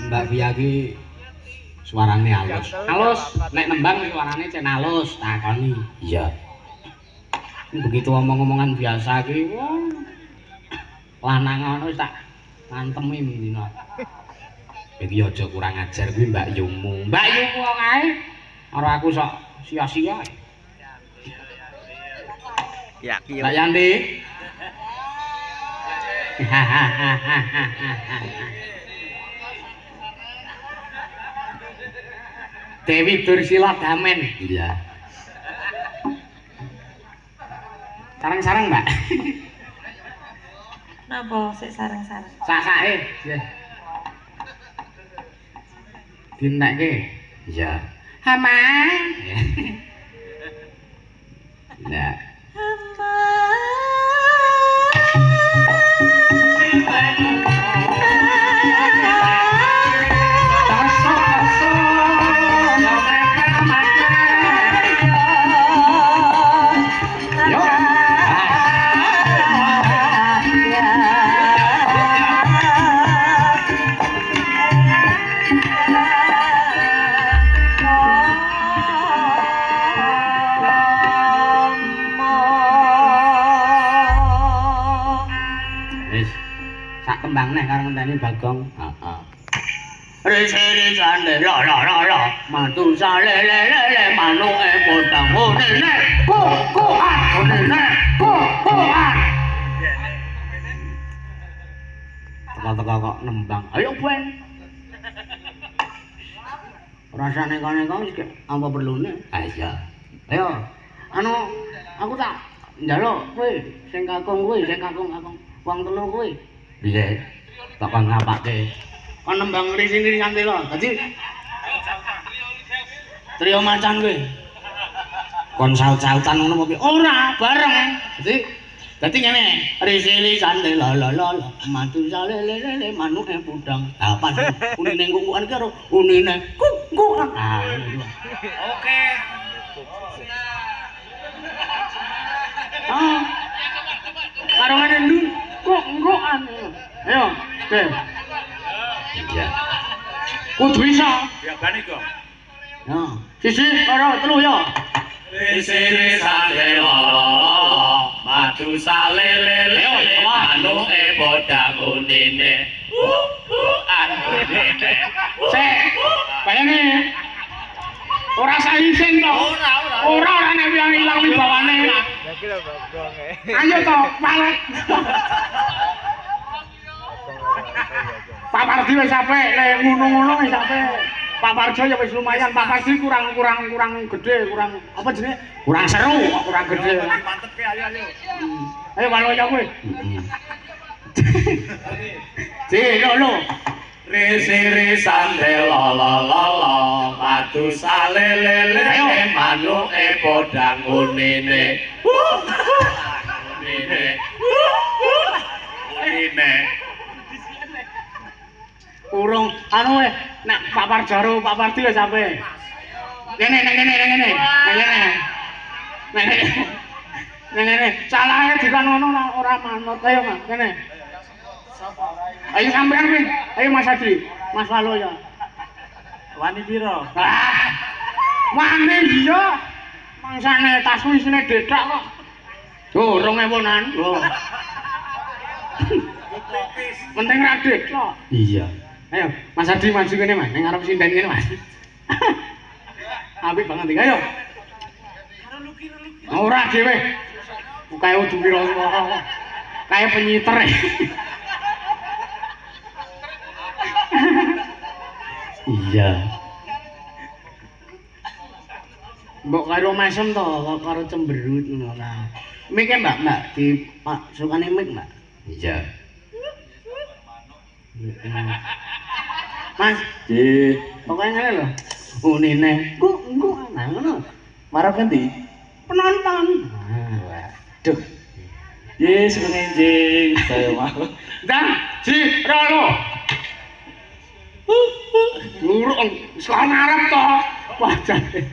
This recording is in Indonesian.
Mbak Via ki suarane halus. Halus, nek nembang suarane cen halus, takoni. Iya. Begitu omong-omongan biasa ki, lanang ngono tak ngantemi dina. Iki aja kurang ajar kuwi Mbak Yumu. Mbak Yumu kok ae karo aku sok sia-sia. Ya, ki. Mbak Yanti. Dewi Dursila Damen. Iya. Sarang-sarang, Mbak. Napa sik sarang-sarang? Sak-sake, nggih. Dinekke. Iya. Hama. Nah. Kembang nek karo ngenteni Bagong. Heeh. Risiri sande la la la la matu sale le le le manuke potang ngene kokoan ngene kokoan. Teka-teka kok nembang. Ayo Ben. Rasane kene kok iki apa perlune? Ah iya. Ayo. Anu aku tak njaluk kowe sing kakung kuwi, sing kakung wong telu kuwi. Piye? Bakal ngapake? Kon nembang risini nganti lho. Dadi trio macan kowe. Kon saut-sautan ngono apa piye? Ora, bareng. Dadi ngene, risili sante la la la matu sale le le le manuke budang. Apa unine kungkukan karo unine kungkukan. Ah, oke. Ah. Karo ngene ndung kok engkokan. Ayo, oke. Iya. Kudu bisa. Ya bani kok. Ya, sisi karo telu ya. Risiri sale lolo, madu sale lele, manuke bodang unine. Anune. Sek, bayane. Ora saisen to. Ora nek yang ilang wibawane. Ayo to, palet. Pak Pardi wis sampe, lek ngono-ngono wis sampe. Pak Parjo ya wis lumayan, Pak Pardi kurang gede, kurang apa jenenge? Kurang seru, kok kurang gede. Mantep ke ayo. Ayo balo ya kowe. Ji, lho. Risiri sande lolo lolo, madu sale lele, manuke bodang unine. Unine. Urung anu nek Pak Parjaro, Pak Pardi wis sampe. Ngene. Ngene. Salahe dikan ngono ora manut. Ayo, Mas. Ngene. Ayo sampean kuwi. Ayo Mas Adi. Mas Waloya. Wani piro? Wani iya. Mangsane tasku isine dedak kok. Duh, 2000-an. Loh. Penting ra dedak. Iya. Ayo, Mas Adi maju kene, Mas. Ning ngarep sinden kene, Mas. Apik banget iki. Ayo. Karo luki. Ora dhewe. Bukae udu piro kok. Kae penyiter. Iya. Mbok karo mesem to, karo cemberut ngono lah. Mik Mbak, di Pak sukane mik, Mbak. Iya. Mas, pokoknya ngene lho. Unine, engko ana ngono. Marep endi? Penonton. Waduh. Yes, menenjing saya mau. Dan Ji Rolo. Lurung, sekolah ngarep to. Wah, jane.